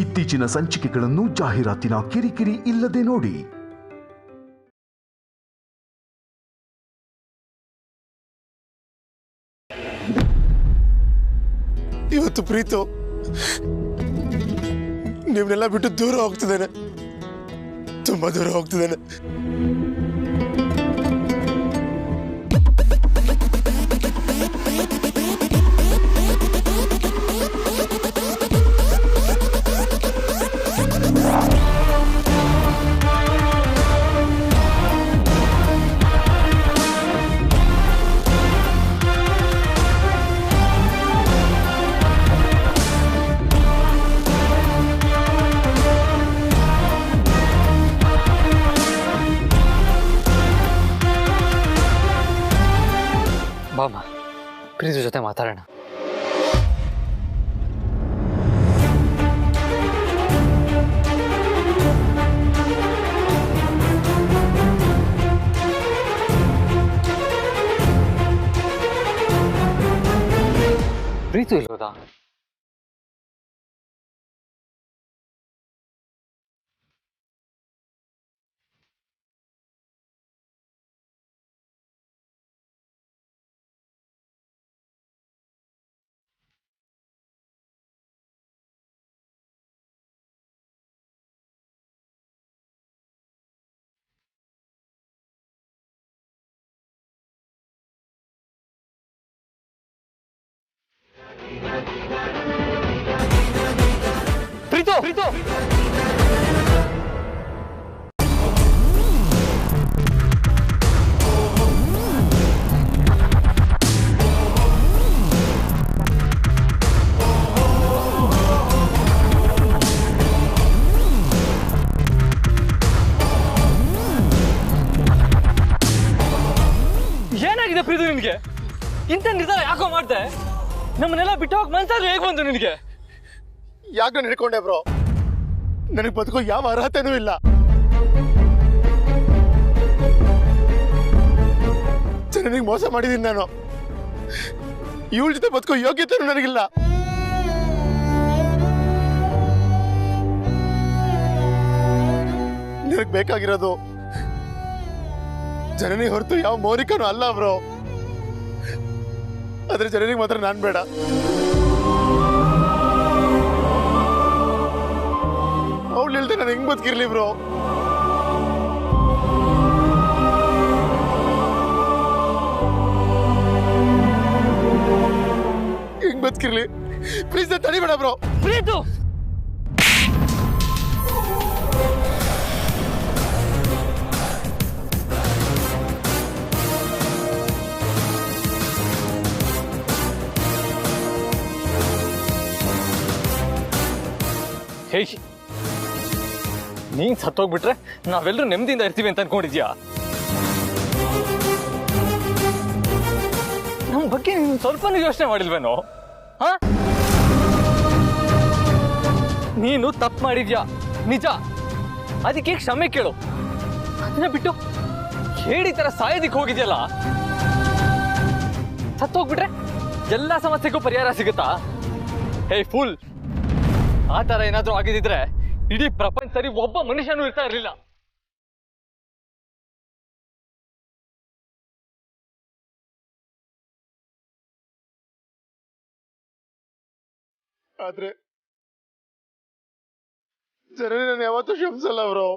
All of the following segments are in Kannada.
ಇತ್ತೀಚಿನ ಸಂಚಿಕೆಗಳನ್ನು ಜಾಹೀರಾತಿನ ಕಿರಿಕಿರಿ ಇಲ್ಲದೆ ನೋಡಿ. ಇವತ್ತು ಪ್ರೀತು ನಿಮ್ನೆಲ್ಲ ಬಿಟ್ಟು ದೂರ ಹೋಗ್ತಿದ್ದೇನೆ, ತುಂಬಾ ದೂರ ಹೋಗ್ತಿದ್ದೇನೆ. ಬಾಮ್ಮ, ಪ್ರೀತಿ ಜೊತೆ ಮಾತಾಡೋಣ. ಪ್ರೀತು ಇಲ್ವದಾ? ಪ್ರೀತು ಪ್ರೀತು ಏನಾಗಿದೆ ಪ್ರೀತು ನಿನ್ಗೆ? ಇಂಥ ನಿರ್ಧಾರ ಯಾಕೋ ಮಾಡ್ದೆ? ನಮ್ಮನ್ನೆಲ್ಲ ಬಿಟ್ಟು ಹೋಗಿ ಮನ್ಸಾದ್ರು ಹೇಗೆ ಬಂತು ನಿನಗೆ? ಯಾಕೆ ನಡ್ಕೊಂಡೆ ಬ್ರೋ? ನನಗೆ ಬದುಕೋ ಯಾವ ಅರ್ಹತೆನೂ ಇಲ್ಲ. ಜನನಿಗೆ ಮೋಸ ಮಾಡಿದ್ದೀನಿ ನಾನು. ಇವಳ ಜೊತೆ ಬದುಕೋ ಯೋಗ್ಯತೆನೂ ನನಗಿಲ್ಲ. ನನಗೆ ಬೇಕಾಗಿರೋದು ಜನನಿ ಹೊರತು ಯಾವ ಮೌನಿಕನೂ ಅಲ್ಲ ಬ್ರೋ. ಆದ್ರೆ ಜನನಿಗೆ ಮಾತ್ರ ನಾನ್ ಬೇಡ. ಅವಳು ಹೇಳ್ದೆ ನಾನು ಹೆಂಗ್ ಬದುಕಿರ್ಲಿ ಬ್ರೋ? ಹೆಂಗ್ ಬದುಕಿರ್ಲಿ? ಪ್ಲೀಸ್ ತಡಿಬೇಡ ಬ್ರೋ. ಪ್ರೀತು ಹೇ, ನೀನ್ ಸತ್ತೋಗ್ಬಿಟ್ರೆ ನಾವೆಲ್ಲರೂ ನೆಮ್ಮದಿಯಿಂದ ಇರ್ತೀವಿ ಅಂತ ಅನ್ಕೊಂಡಿದ್ಯಾ? ನಮ್ಮ ಬಗ್ಗೆ ನೀನು ಸ್ವಲ್ಪನೂ ಯೋಚನೆ ಮಾಡಿಲ್ವೇನೋ? ಹಾ, ನೀನು ತಪ್ಪು ಮಾಡಿದ್ಯಾ ನಿಜ, ಅದಕ್ಕೆ ಕ್ಷಮೆ ಕೇಳು. ಅದನ್ನ ಬಿಟ್ಟು ಹೇಳಿ ತರ ಸಾಯೋದಿಕ್ ಹೋಗಿದ್ಯಲ್ಲ. ಸತ್ತೋಗ್ಬಿಟ್ರೆ ಎಲ್ಲ ಸಮಸ್ಯೆಗೂ ಪರಿಹಾರ ಸಿಗುತ್ತಾ? ಹೇ ಫುಲ್, ಆ ತರ ಏನಾದ್ರೂ ಆಗಿದ್ರೆ ಇಡೀ ಪ್ರಪಂಚದಲ್ಲಿ ಒಬ್ಬ ಮನುಷ್ಯನೂ ಇರ್ತಾ ಇರಲಿಲ್ಲ. ಆದ್ರೆ ಜನನಿ ನಾನು ಯಾವತ್ತೂ ಕ್ಷಮಿಸಲ್ಲ ಬ್ರೋ.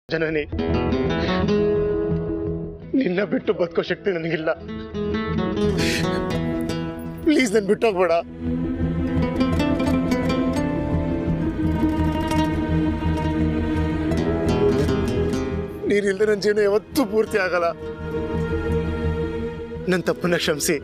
ಜನನಿ, ನಿನ್ನ ಬಿಟ್ಟು ಬದುಕೋ ಶಕ್ತಿ ನನಗಿಲ್ಲ. ಪ್ಲೀಸ್ ನನ್ ಬಿಟ್ಟೋಗ್ಬೇಡ. ನೀನಿಲ್ದೆ ನನ್ನ ಜೀವನ ಯಾವತ್ತೂ ಪೂರ್ತಿ ಆಗಲ್ಲ. ನನ್ನ ತಪ್ಪನ್ನ ಕ್ಷಮಿಸಿ.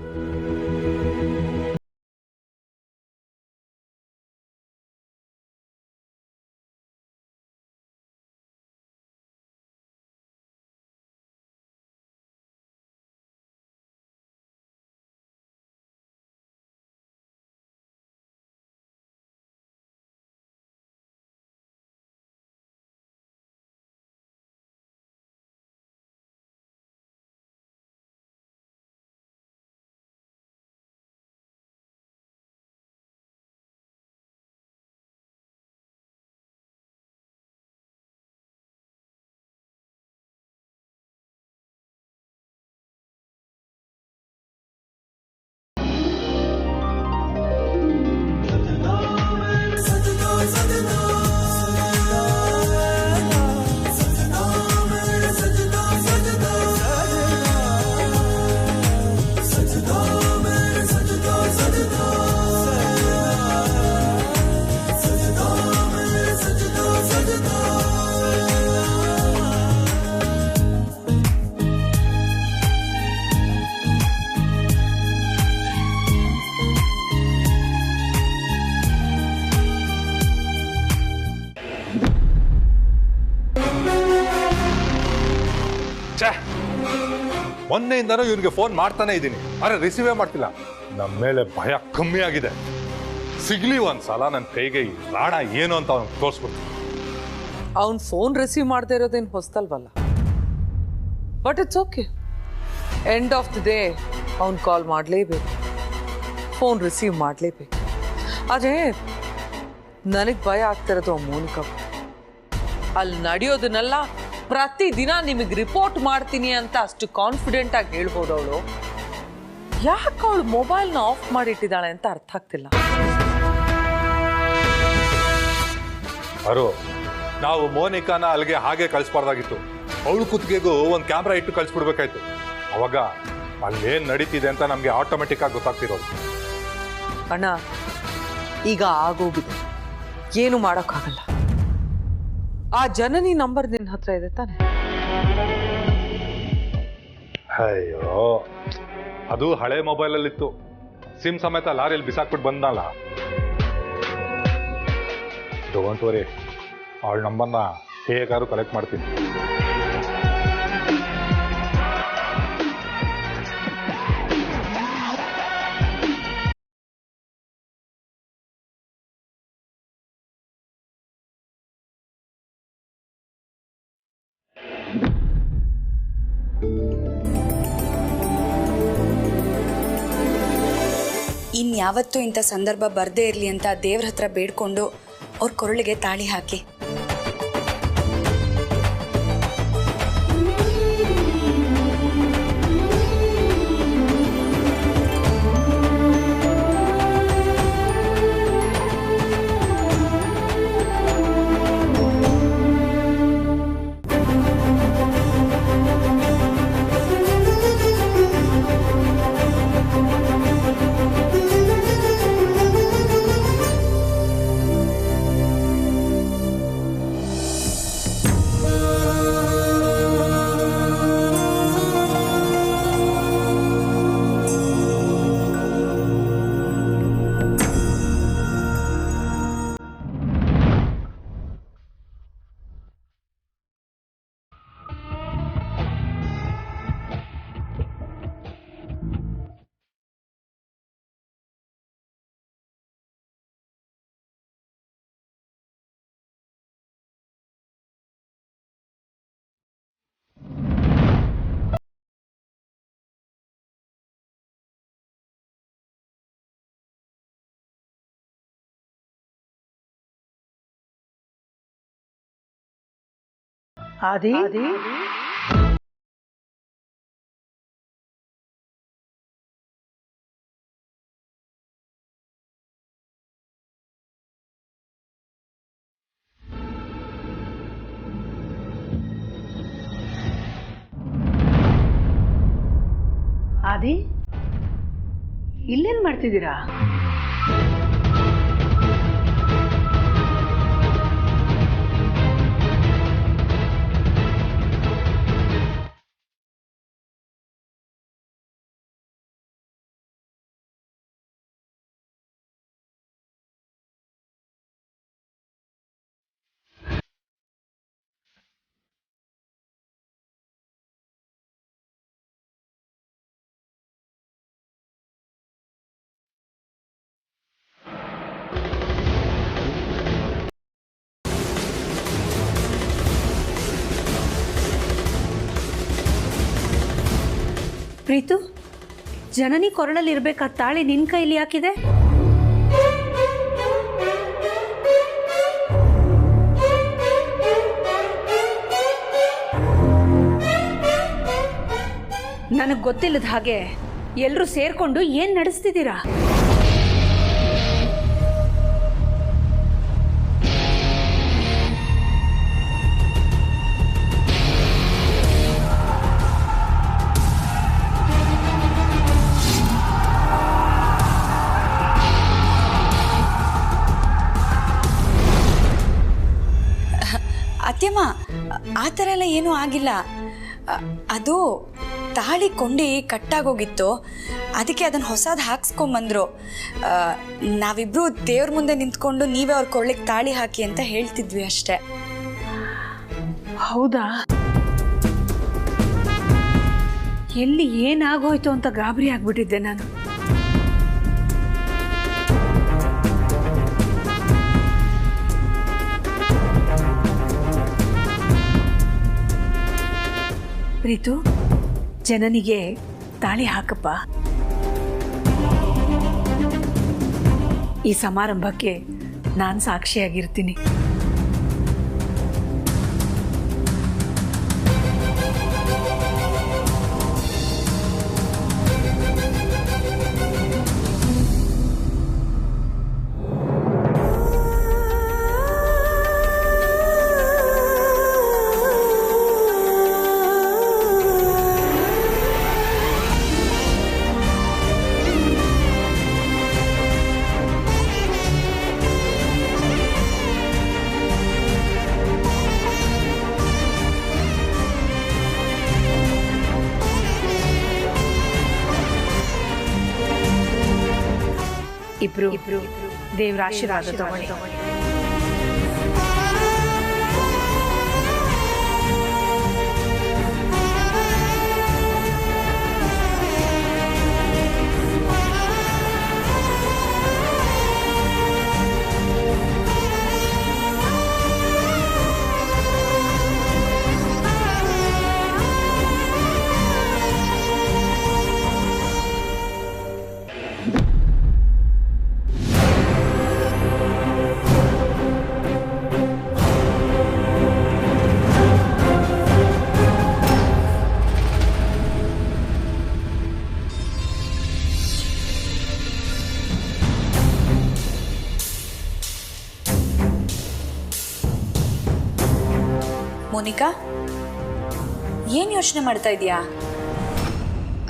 ಮೊನ್ನೆಯಿಂದನೂ ಇವನಿಗೆ ಫೋನ್ ಮಾಡ್ತಾನೆ ಇದ್ದೀನಿ, ಆದರೆ ರಿಸೀವೇ ಮಾಡ್ತಿಲ್ಲ. ನಮ್ಮ ಮೇಲೆ ಭಯ ಕಮ್ಮಿ ಆಗಿದೆ. ಸಿಗ್ಲಿ ಒಂದ್ಸಲ ನನ್ನ ಕೈಗೆ ಈ ರಾಣ ಏನು ಅಂತ ಅವ್ನು ತೋರಿಸ್ಬಿಡ್ತೀನಿ. ಅವ್ನು ಫೋನ್ ರಿಸೀವ್ ಮಾಡದೇ ಇರೋದೇನು ಹೊಸ್ತಲ್ವಲ್ಲ, but it's okay. End of the day ಅವ್ನು ಕಾಲ್ ಮಾಡಲೇಬೇಕು, ಫೋನ್ ರಿಸೀವ್ ಮಾಡಲೇಬೇಕು. ಆದರೆ ನನಗೆ ಭಯ ಆಗ್ತಿರೋದು ಮೋನಿಕಾ. ಅಲ್ಲಿ ನಡೆಯೋದನ್ನೆಲ್ಲ ಪ್ರತಿದಿನ ನಿಮಗೆ ರಿಪೋರ್ಟ್ ಮಾಡ್ತೀನಿ ಅಂತ ಅಷ್ಟು ಕಾನ್ಫಿಡೆಂಟ್ ಆಗಿ ಹೇಳ್ಬೋದು ಅವಳು. ಯಾಕೆ ಅವಳು ಮೊಬೈಲ್ನ ಆಫ್ ಮಾಡಿಟ್ಟಿದ್ದಾಳೆ ಅಂತ ಅರ್ಥ ಆಗ್ತಿಲ್ಲ. ಅರೋ, ನಾವು ಮೋನಿಕಾನ ಅಲ್ಲಿಗೆ ಹಾಗೆ ಕಳಿಸ್ಬಾರ್ದಾಗಿತ್ತು. ಅವಳು ಕುತ್ತಿಗೆಗೂ ಒಂದು ಕ್ಯಾಮ್ರಾ ಇಟ್ಟು ಕಳಿಸ್ಬಿಡ್ಬೇಕಾಯ್ತು. ಅವಾಗ ಅಲ್ಲೇನು ನಡೀತಿದೆ ಅಂತ ನಮಗೆ ಆಟೋಮೆಟಿಕ್ ಆಗಿ ಗೊತ್ತಾಗ್ತಿರೋದು. ಅಣ್ಣ, ಈಗ ಆಗೋಗಿದೆ, ಏನು ಮಾಡೋಕ್ಕಾಗಲ್ಲ. ಆ ಜನನಿ ನಂಬರ್ ನಿನ್ನ ಹತ್ರ ಇದೆ ತಾನೆ? ಅಯ್ಯೋ, ಅದು ಹಳೆ ಮೊಬೈಲಲ್ಲಿತ್ತು. ಸಿಮ್ ಸಮೇತ ಲಾರಿಯಲ್ಲಿ ಬಿಸಾಕ್ಬಿಟ್ಟು ಬಂದಲ್ಲ. ಡೋಂಟ್ ವರಿ, ಅವಳ ನಂಬರ್ನ ಹೇಗಾದ್ರು ಕಲೆಕ್ಟ್ ಮಾಡ್ತೀನಿ. ಇನ್ಯಾವತ್ತೂ ಇಂಥ ಸಂದರ್ಭ ಬರದೇ ಇರಲಿ ಅಂತ ದೇವ್ರ ಹತ್ರ ಬೇಡ್ಕೊಂಡು ಅವ್ರ ಕೊರಳಿಗೆ ತಾಳಿ ಹಾಕಿ. ಆದಿ, ಆದಿ, ಇಲ್ಲೇನ್ ಮಾಡ್ತಿದ್ದೀರಾ? ಪ್ರೀತು, ಜನನಿ ಕೊರಳಲ್ಲಿ ಇರ್ಬೇಕಾದ ತಾಳಿ ನಿನ್ ಕೈಲಿ ಯಾಕಿದೆ? ನನಗ್ ಗೊತ್ತಿಲ್ಲದ ಹಾಗೆ ಎಲ್ರೂ ಸೇರ್ಕೊಂಡು ಏನ್ ನಡೆಸ್ತಿದ್ದೀರಾ? ಅತ್ಯಮ್ಮ, ಆ ಥರ ಎಲ್ಲ ಏನೂ ಆಗಿಲ್ಲ. ಅದು ತಾಳಿ ಕೊಂಡಿ ಕಟ್ಟಾಗೋಗಿತ್ತು, ಅದಕ್ಕೆ ಅದನ್ನು ಹೊಸದು ಹಾಕ್ಸ್ಕೊಂಬಂದರು. ನಾವಿಬ್ಬರು ದೇವ್ರ ಮುಂದೆ ನಿಂತ್ಕೊಂಡು ನೀವೇ ಅವ್ರ ಕೊಳ್ಳಿಗೆ ತಾಳಿ ಹಾಕಿ ಅಂತ ಹೇಳ್ತಿದ್ವಿ ಅಷ್ಟೆ. ಹೌದಾ? ಎಲ್ಲಿ ಏನಾಗೋಯ್ತು ಅಂತ ಗಾಬರಿ ಆಗ್ಬಿಟ್ಟಿದ್ದೆ ನಾನು. ಪ್ರೀತು, ಜನನಿಗೆ ತಾಳಿ ಹಾಕಪ್ಪ. ಈ ಸಮಾರಂಭಕ್ಕೆ ನಾನು ಸಾಕ್ಷಿಯಾಗಿರ್ತೀನಿ. ಇಬ್ರು ದೇವರ ಆಶೀರ್ವಾದ ತಗೊಳ್ಳಿ. ಮೋನಿಕಾ, ಏನು ಯೋಚನೆ ಮಾಡ್ತಾ ಇದೀಯಾ?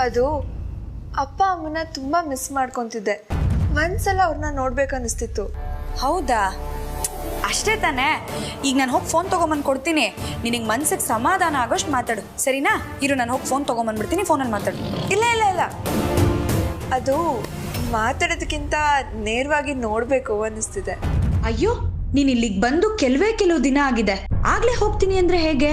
ಅದು ಅಪ್ಪ ಅಮ್ಮನ ತುಂಬ ಮಿಸ್ ಮಾಡ್ಕೊತಿದ್ದೆ. ಒಂದ್ಸಲ ಅವ್ರನ್ನ ನೋಡ್ಬೇಕನ್ನಿಸ್ತಿತ್ತು. ಹೌದಾ? ಅಷ್ಟೇ ತಾನೇ. ಈಗ ನಾನು ಹೋಗಿ ಫೋನ್ ತೊಗೊಂಬಂದು ಕೊಡ್ತೀನಿ. ನಿನಗೆ ಮನ್ಸಿಗೆ ಸಮಾಧಾನ ಆಗೋಷ್ಟು ಮಾತಾಡು, ಸರಿನಾ? ಇರು, ನಾನು ಹೋಗಿ ಫೋನ್ ತೊಗೊಂಬಂದ್ಬಿಡ್ತೀನಿ, ಫೋನಲ್ಲಿ ಮಾತಾಡು. ಇಲ್ಲ ಇಲ್ಲ ಇಲ್ಲ, ಅದು ಮಾತಾಡೋದಕ್ಕಿಂತ ನೇರವಾಗಿ ನೋಡಬೇಕು ಅನ್ನಿಸ್ತಿದೆ. ಅಯ್ಯೋ, ನೀನು ಇಲ್ಲಿಗೆ ಬಂದು ಕೆಲವು ದಿನ ಆಗಿದೆ, ಆಗ್ಲೇ ಹೋಗ್ತೀನಿ ಅಂದ್ರೆ ಹೇಗೆ?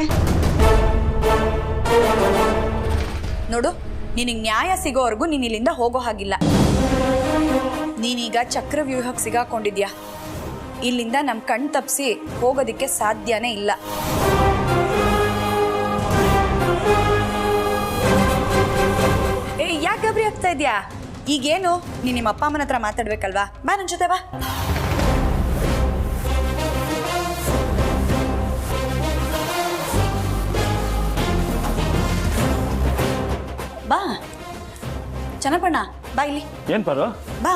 ನೋಡು, ನಿನಗೆ ನ್ಯಾಯ ಸಿಗೋವರೆಗೂ ನೀನು ಇಲ್ಲಿಂದ ಹೋಗೋ ಹಾಗಿಲ್ಲ. ನೀನೀಗ ಚಕ್ರವ್ಯೂಹಕ್ಕೆ ಸಿಗಾಕೊಂಡಿದ್ಯಾ. ಇಲ್ಲಿಂದ ನಮ್ಮ ಕಣ್ ತಪ್ಪಿಸಿ ಹೋಗೋದಕ್ಕೆ ಸಾಧ್ಯನೇ ಇಲ್ಲ. ಯಾಕೆ ಗಾಬರಿ ಆಗ್ತಾ ಇದೆಯಾ? ಈಗೇನು, ನೀನು ನಿಮ್ಮ ಅಪ್ಪ ಅಮ್ಮನ ಹತ್ರ ಮಾತಾಡ್ಬೇಕಲ್ವಾ? ಬಾ ನನ್ನ ಜೊತೆ ಬಾ. ಬಾ ಚೆನ್ನಪ್ಪಣ್ಣ, ಬಾ ಇಲ್ಲಿ. ಏನ್ ಪರು? ಬಾ.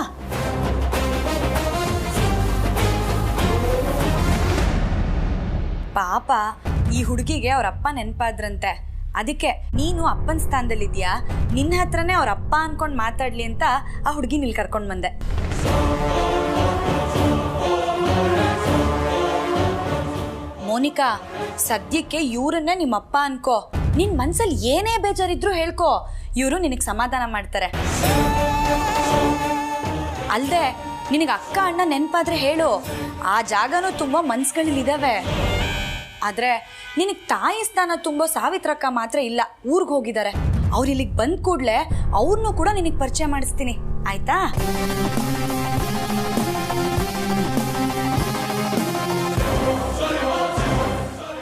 ಪಾಪ ಈ ಹುಡುಗಿಗೆ ಅವ್ರ ಅಪ್ಪ ನೆನಪಾದ್ರಂತೆ, ಅದಕ್ಕೆ ನೀನು ಅಪ್ಪನ ಸ್ಥಾನದಲ್ಲಿದ್ಯಾ, ನಿನ್ನ ಹತ್ರನೇ ಅವ್ರ ಅಪ್ಪ ಅನ್ಕೊಂಡು ಮಾತಾಡ್ಲಿ ಅಂತ ಆ ಹುಡುಗಿ ಇಲ್ಲಿ ಕರ್ಕೊಂಡು ಬಂದೆ. ಮೋನಿಕಾ, ಸದ್ಯಕ್ಕೆ ಇವ್ರನ್ನೇ ನಿಮ್ಮಪ್ಪ ಅನ್ಕೋ. ನಿನ್ ಮನ್ಸಲ್ಲಿ ಏನೇ ಬೇಜಾರಿದ್ರು ಹೇಳ್ಕೋ, ಇವರು ನಿನಗೆ ಸಮಾಧಾನ ಮಾಡ್ತಾರೆ. ಅಲ್ದೆ ನಿನಗೆ ಅಕ್ಕ ಅಣ್ಣ ನೆನಪಾದ್ರೆ ಹೇಳು, ಆ ಜಾಗನೂ ತುಂಬಾ ಮನ್ಸುಗಳಿದಾವೆ. ಆದ್ರೆ ನಿನಗೆ ತಾಯಿ ಸ್ಥಾನ ತುಂಬೋ ಸಾವಿತ್ರಕ್ಕ ಮಾತ್ರ ಇಲ್ಲ, ಊರ್ಗ್ ಹೋಗಿದ್ದಾರೆ. ಅವ್ರು ಇಲ್ಲಿಗೆ ಬಂದ್ ಕೂಡ್ಲೆ ಅವ್ರನ್ನೂ ಕೂಡ ನಿನಗೆ ಪರಿಚಯ ಮಾಡಿಸ್ತೀನಿ, ಆಯ್ತಾ?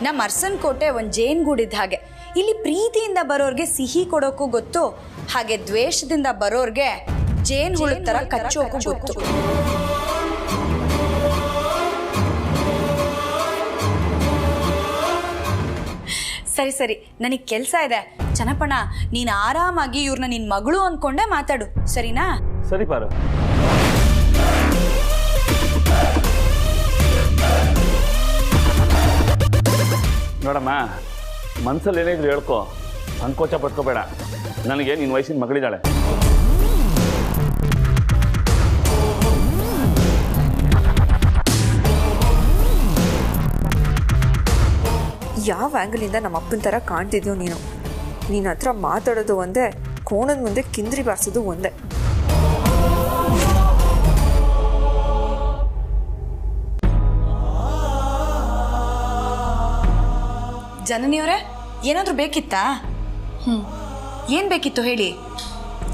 ನಮ್ಮ ಅರ್ಸನ್ ಕೋಟೆ ಒಂದು ಜೇನ್ ಗೂಡಿದ್ದ ಹಾಗೆ. ಇಲ್ಲಿ ಪ್ರೀತಿಯಿಂದ ಬರೋರ್ಗೆ ಸಿಹಿ ಕೊಡೋಕ್ಕೂ ಗೊತ್ತು, ಹಾಗೆ ದ್ವೇಷದಿಂದ ಬರೋರ್ಗೆ ಜೇನ್ ಹುಳ ತರ ಕಚ್ಚೋಕ್ಕೂ ಗೊತ್ತು. ಸರಿ ಸರಿ, ನನಗೆ ಕೆಲಸ ಇದೆ. ಚನ್ನಪ್ಪಣ್ಣ, ನೀನು ಆರಾಮಾಗಿ ಇವ್ರನ್ನ ನಿನ್ ಮಗಳು ಅನ್ಕೊಂಡೆ ಮಾತಾಡು, ಸರಿನಾ? ಸರಿ ಪಾರು. ನೋಡಮ್ಮ, ಮನ್ಸಲ್ಲಿ ಏನಿದ್ರು ಹೇಳ್ಕೊ, ಸಂಕೋಚ ಪಟ್ಕೋಬೇಡ. ನನಗೆ ನಿನ್ನ ವಯಸ್ಸಿನ ಮಗಳಿದ್ದಾಳೆ. ಯಾವ ಆ್ಯಂಗಲಿಂದ ನಮ್ಮ ಅಪ್ಪನ ಥರ ಕಾಣ್ತಿದ್ಯೋ ನೀನು. ನಿನ್ನ ಹತ್ರ ಮಾತಾಡೋದು ಒಂದೇ, ಕೋಣದ ಮುಂದೆ ಕಿಂದ್ರಿ ಬಾರಿಸೋದು ಒಂದೇ. ಜನನಿಯವರೇ, ಏನಾದರೂ ಬೇಕಿತ್ತಾ? ಏನು ಬೇಕಿತ್ತು ಹೇಳಿ.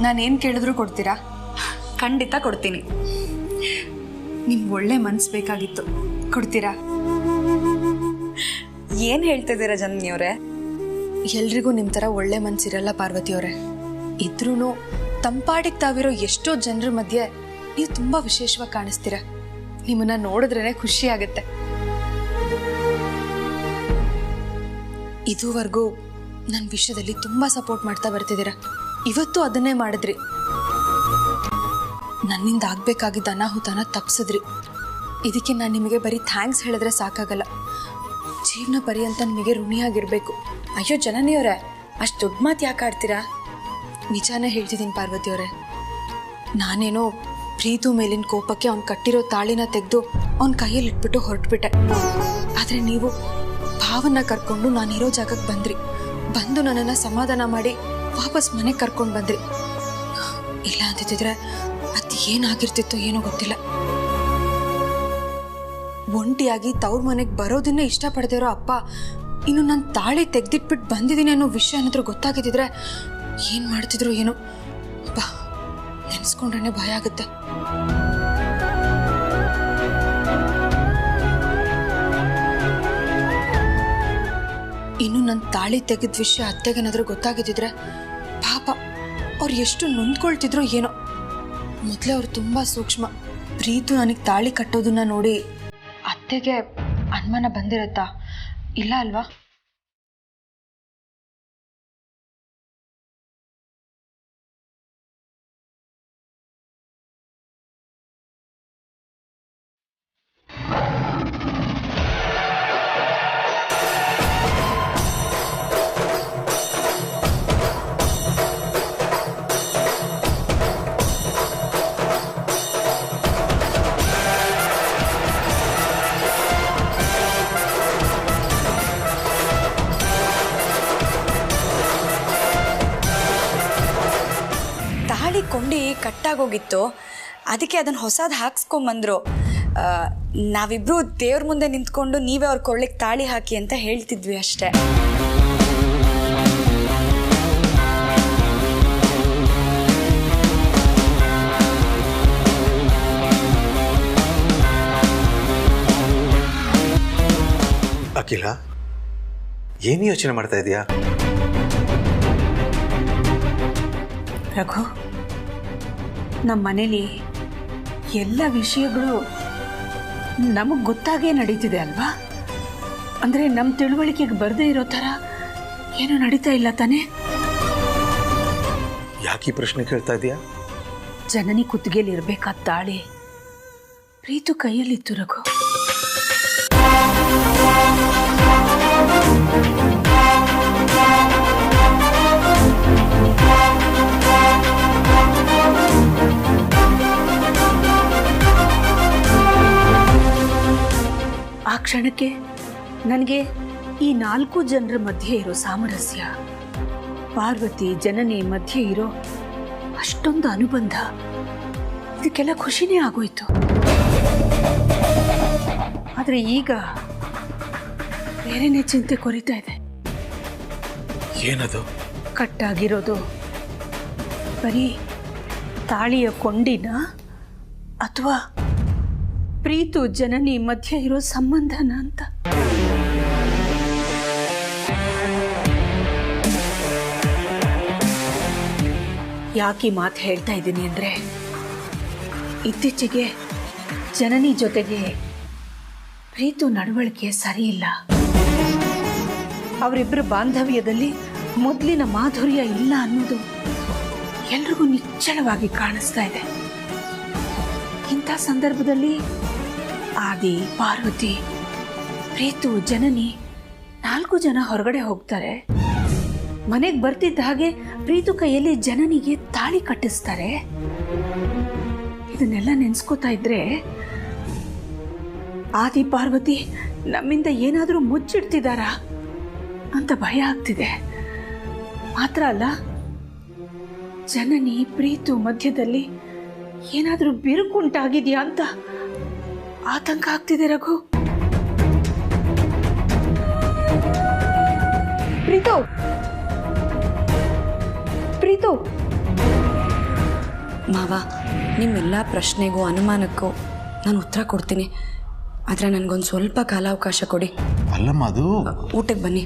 ನಾನೇನು ಕೇಳಿದ್ರು ಕೊಡ್ತೀರಾ? ಖಂಡಿತ ಕೊಡ್ತೀನಿ. ನಿಮ್ಗೆ ಒಳ್ಳೆ ಮನ್ಸು ಬೇಕಾಗಿತ್ತು, ಕೊಡ್ತೀರಾ? ಏನು ಹೇಳ್ತಿದ್ದೀರಾ ಜನನಿಯವರೇ? ಎಲ್ರಿಗೂ ನಿಮ್ಮ ಥರ ಒಳ್ಳೆ ಮನಸ್ಸಿರಲ್ಲ ಪಾರ್ವತಿಯವರೇ. ಇದ್ರೂ ತಂಪಾಡಿಗೆ ತಾವಿರೋ ಎಷ್ಟೋ ಜನರ ಮಧ್ಯೆ ನೀವು ತುಂಬ ವಿಶೇಷವಾಗಿ ಕಾಣಿಸ್ತೀರ. ನಿಮ್ಮನ್ನ ನೋಡಿದ್ರೇ ಖುಷಿ ಆಗುತ್ತೆ. ಇದುವರೆಗೂ ನನ್ನ ವಿಷಯದಲ್ಲಿ ತುಂಬ ಸಪೋರ್ಟ್ ಮಾಡ್ತಾ ಬರ್ತಿದ್ದೀರ. ಇವತ್ತು ಅದನ್ನೇ ಮಾಡಿದ್ರಿ. ನನ್ನಿಂದ ಆಗಬೇಕಾಗಿದ್ದ ಅನಾಹುತನ ತಪ್ಪಿಸಿದ್ರಿ. ಇದಕ್ಕೆ ನಾನು ನಿಮಗೆ ಬರೀ ಥ್ಯಾಂಕ್ಸ್ ಹೇಳಿದ್ರೆ ಸಾಕಾಗಲ್ಲ, ಜೀವನ ಪರ್ಯಂತ ನಿಮಗೆ ಋಣಿಯಾಗಿರಬೇಕು. ಅಯ್ಯೋ ಜನನಿಯವರೇ, ಅಷ್ಟು ದೊಡ್ಡ ಮಾತು ಯಾಕೆ ಆಡ್ತೀರಾ? ನಿಜಾನೇ ಹೇಳ್ತಿದ್ದೀನಿ ಪಾರ್ವತಿಯವರೇ. ನಾನೇನೋ ಪ್ರೀತು ಮೇಲಿನ ಕೋಪಕ್ಕೆ ಅವ್ನು ಕಟ್ಟಿರೋ ತಾಳಿನ ತೆಗೆದು ಅವನ ಕೈಯಲ್ಲಿ ಇಟ್ಬಿಟ್ಟು ಹೊರಟ್ಬಿಟ್ಟೆ. ಆದರೆ ನೀವು ಭಾವನ ಕರ್ಕೊಂಡು ನಾನಿರೋ ಜಾಗಕ್ಕೆ ಬಂದ್ರಿ. ಬಂದು ನನ್ನನ್ನು ಸಮಾಧಾನ ಮಾಡಿ ವಾಪಸ್ ಮನೆಗೆ ಕರ್ಕೊಂಡು ಬಂದ್ರಿ. ಇಲ್ಲ ಅಂತಿದ್ರೆ ಅದು ಏನಾಗಿರ್ತಿತ್ತೋ ಏನೋ ಗೊತ್ತಿಲ್ಲ. ಒಂಟಿಯಾಗಿ ತವ್ರ ಮನೆಗೆ ಬರೋದನ್ನೇ ಇಷ್ಟಪಡದೇ ಇರೋ ಅಪ್ಪ ಇನ್ನು ನಾನು ತಾಳಿ ತೆಗೆದಿಟ್ಬಿಟ್ಟು ಬಂದಿದ್ದೀನಿ ಅನ್ನೋ ವಿಷಯ ಏನಾದರೂ ಗೊತ್ತಾಗಿದ್ದಿದ್ರೆ ಏನು ಮಾಡ್ತಿದ್ರು ಏನೋ. ಅಪ್ಪ, ನೆನೆಸ್ಕೊಂಡ್ರೆ ಭಯ ಆಗುತ್ತೆ. ಇನ್ನು ನನ್ನ ತಾಳಿ ತೆಗೆದ ವಿಷಯ ಅತ್ತೆಗೇನಾದ್ರೂ ಗೊತ್ತಾಗಿದ್ದಿದ್ರೆ ಪಾಪ ಅವ್ರು ಎಷ್ಟು ನೊಂದ್ಕೊಳ್ತಿದ್ರು ಏನೋ. ಮೊದಲೇ ಅವ್ರು ತುಂಬ ಸೂಕ್ಷ್ಮ. ಪ್ರೀತು ನನಗೆ ತಾಳಿ ಕಟ್ಟೋದನ್ನ ನೋಡಿ ಅತ್ತೆಗೆ ಅನುಮಾನ ಬಂದಿರತ್ತಾ? ಇಲ್ಲ ಅಲ್ವಾ? ಕೊಂಡಿ ಕಟ್ಟಾಗೋಗಿತ್ತು, ಅದಕ್ಕೆ ಅದನ್ನು ಹೊಸದು ಹಾಕ್ಸ್ಕೊಂಬಂದರು. ನಾವಿಬ್ರು ದೇವ್ರ ಮುಂದೆ ನಿಂತ್ಕೊಂಡು ನೀವೇ ಅವ್ರ ಕೊಳ್ಳಿಗೆ ತಾಳಿ ಹಾಕಿ ಅಂತ ಹೇಳ್ತಿದ್ವಿ ಅಷ್ಟೇ. ಅಖಿಲ, ಏನು ಯೋಚನೆ ಮಾಡ್ತಾ ಇದೀಯಾ? ರಘು, ನಮ್ಮ ಮನೇಲಿ ಎಲ್ಲ ವಿಷಯಗಳು ನಮಗೆ ಗೊತ್ತಾಗೇ ನಡೀತಿದೆ ಅಲ್ವಾ? ಅಂದರೆ ನಮ್ಮ ತಿಳುವಳಿಕೆಗೆ ಬರದೇ ಇರೋ ಥರ ಏನೂ ನಡೀತಾ ಇಲ್ಲ ತಾನೇ? ಯಾಕೆ ಪ್ರಶ್ನೆ ಕೇಳ್ತಾ ಇದೀಯಾ? ಜನನಿ ಕುತ್ತಿಗೆಯಲ್ಲಿ ಇರಬೇಕಾದ ತಾಳಿ ಪ್ರೀತು ಕೈಯಲ್ಲಿತ್ತು ರಘು. ಕ್ಷಣಕ್ಕೆ ನನಗೆ ಈ 4 ಜನರ ಮಧ್ಯೆ ಇರೋ ಸಾಮರಸ್ಯ, ಪಾರ್ವತಿ ಜನನಿ ಮಧ್ಯೆ ಇರೋ ಅಷ್ಟೊಂದು ಅನುಬಂಧ, ಇದಕ್ಕೆಲ್ಲ ಖುಷಿನೇ ಆಗೋಯ್ತು. ಆದರೆ ಈಗ ಬೇರೆನೇ ಚಿಂತೆ ಕೊರಿತಾ ಇದೆ. ಏನದು? ಕಟ್ಟಾಗಿರೋದು ಬರೀ ತಾಳಿಯ ಕೊಂಡಿನ ಅಥವಾ ಪ್ರೀತು ಜನನಿ ಮಧ್ಯೆ ಇರೋ ಸಂಬಂಧನ ಅಂತ. ಯಾಕೆ ಮಾತು ಹೇಳ್ತಾ ಇದ್ದೀನಿ ಅಂದರೆ, ಇತ್ತೀಚೆಗೆ ಜನನಿ ಜೊತೆಗೆ ಪ್ರೀತು ನಡವಳಿಕೆ ಸರಿ ಇಲ್ಲ. ಅವರಿಬ್ಬರ ಬಾಂಧವ್ಯದಲ್ಲಿ ಮೊದಲಿನ ಮಾಧುರ್ಯ ಇಲ್ಲ ಅನ್ನೋದು ಎಲ್ರಿಗೂ ನಿಚ್ಚಳವಾಗಿ ಕಾಣಿಸ್ತಾ ಇದೆ. ಇಂಥ ಸಂದರ್ಭದಲ್ಲಿ ಆದಿ, ಪಾರ್ವತಿ, ಪ್ರೀತು, ಜನನಿ 4 ಜನ ಹೊರಗಡೆ ಹೋಗ್ತಾರೆ. ಮನೆಗೆ ಬರ್ತಿದ್ದ ಹಾಗೆ ಪ್ರೀತು ಕೈಯಲ್ಲಿ ಜನನಿಗೆ ತಾಳಿ ಕಟ್ಟಿಸ್ತಾರೆ. ಇದನ್ನೆಲ್ಲ ನೆನೆಸ್ಕೋತಾ ಇದ್ರೆ ಆದಿ, ಪಾರ್ವತಿ ನಮ್ಮಿಂದ ಏನಾದರೂ ಮುಚ್ಚಿಡ್ತಿದ್ದಾರಾ ಅಂತ ಭಯ ಆಗ್ತಿದೆ. ಮಾತ್ರ ಅಲ್ಲ, ಜನನಿ ಪ್ರೀತು ಮಧ್ಯದಲ್ಲಿ ಏನಾದರೂ ಬಿರುಕುಂಟಾಗಿದೆಯಾ ಅಂತ ಆತಂಕ ಆಗ್ತಿದೆ ರಘು. ಪ್ರೀತು, ಪ್ರೀತು. ಮಾವ, ನಿಮ್ಮೆಲ್ಲ ಪ್ರಶ್ನೆಗೂ ಅನುಮಾನಕ್ಕೂ ನಾನು ಉತ್ತರ ಕೊಡ್ತೀನಿ. ಆದರೆ ನನಗೊಂದು ಸ್ವಲ್ಪ ಕಾಲಾವಕಾಶ ಕೊಡಿ. ಅಲ್ಲಮ್ಮ, ಅದು ಊಟಕ್ಕೆ ಬನ್ನಿ.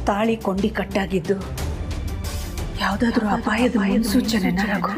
ತಾಳಿ ಕೊಂಡಿ ಕಟ್ಟಾಗಿದ್ದು ಯಾವುದಾದ್ರೂ ಅಪಾಯದ ಮುನ್ಸೂಚನೆನ ರಘು?